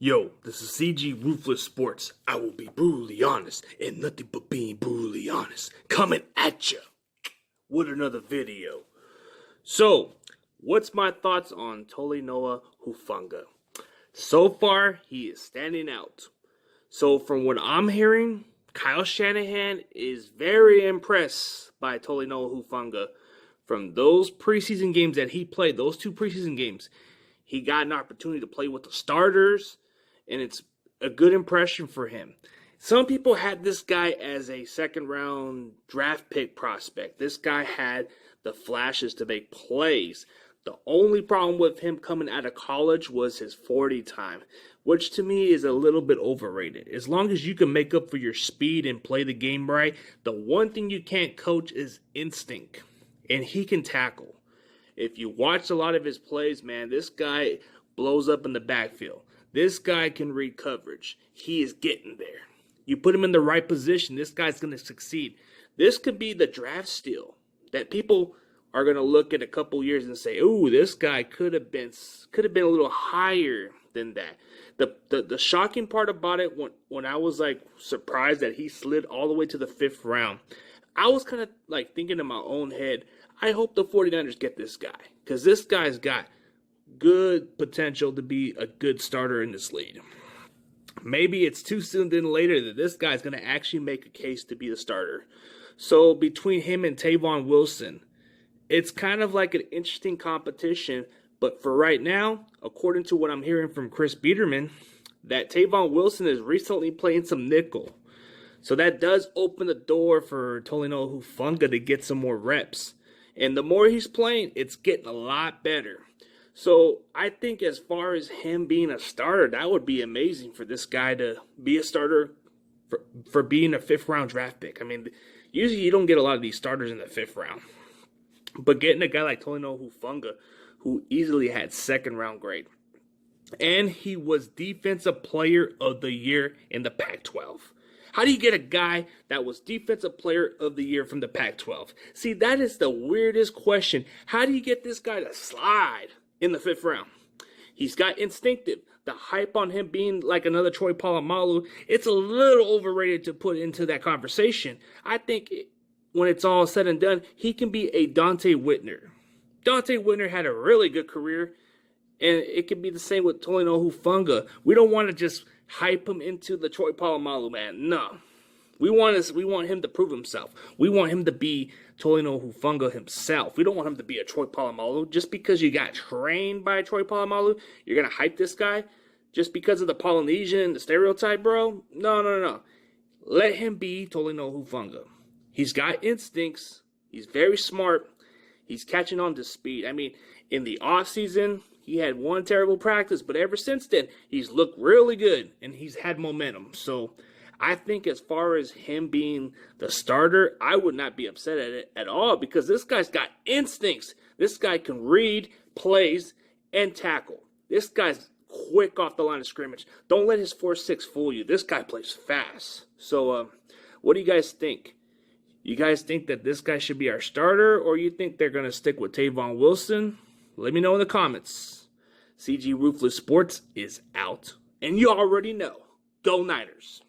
Yo, this is CG Ruthless Sports. I will be brutally honest and nothing but being brutally honest. Coming at ya with another video. So, what's my thoughts on Talanoa Hufanga? So far, he is standing out. So, from what I'm hearing, Kyle Shanahan is very impressed by Talanoa Hufanga. From those preseason games that he played, those two preseason games, he got an opportunity to play with the starters, and it's a good impression for him. Some people had this guy as a second-round draft pick prospect. This guy had the flashes to make plays. The only problem with him coming out of college was his 40 time, which to me is a little bit overrated. As long as you can make up for your speed and play the game right, the one thing you can't coach is instinct, and he can tackle. If you watch a lot of his plays, man, this guy blows up in the backfield. This guy can read coverage. He is getting there. You put him in the right position, this guy's going to succeed. This could be the draft steal that people are going to look at a couple years and say, "Ooh, this guy could have been a little higher than that." The shocking part about it, when I was like surprised that he slid all the way to the 5th round, I was kind of like thinking in my own head, I hope the 49ers get this guy, because this guy's got good potential to be a good starter in this league. Maybe it's too soon than later that this guy's going to actually make a case to be the starter. So between him and Tavon Wilson, it's kind of like an interesting competition. But for right now, according to what I'm hearing from Chris Biederman, that Tavon Wilson is recently playing some nickel. So that does open the door for Talanoa Hufanga to get some more reps. And the more he's playing, it's getting a lot better. So I think as far as him being a starter, that would be amazing for this guy to be a starter for being a 5th round draft pick. I mean, usually you don't get a lot of these starters in the 5th round. But getting a guy like Talanoa Hufanga, who easily had 2nd round grade, and he was Defensive Player of the Year in the Pac-12. How do you get a guy that was Defensive Player of the Year from the Pac-12? See, that is the weirdest question. How do you get this guy to slide in the 5th round? He's got instinctive. The hype on him being like another Troy Polamalu, it's a little overrated to put into that conversation. I think when it's all said and done, he can be a Dante Whitner. Dante Whitner had a really good career, and it could be the same with Talanoa Hufanga. We don't want to just hype him into the Troy Polamalu, man. No. We want him to prove himself. We want him to be Talanoa Hufanga himself. We don't want him to be a Troy Polamalu. Just because you got trained by Troy Polamalu, you're going to hype this guy just because of the Polynesian, the stereotype, bro? No. Let him be Talanoa Hufanga. He's got instincts. He's very smart. He's catching on to speed. I mean, in the offseason, he had one terrible practice, but ever since then, he's looked really good, and he's had momentum. So I think as far as him being the starter, I would not be upset at it at all, because this guy's got instincts. This guy can read plays and tackle. This guy's quick off the line of scrimmage. Don't let his 4.6 fool you. This guy plays fast. So what do you guys think? You guys think that this guy should be our starter, or you think they're going to stick with Tavon Wilson? Let me know in the comments. CG Ruthless Sports is out. And you already know. Go Niners.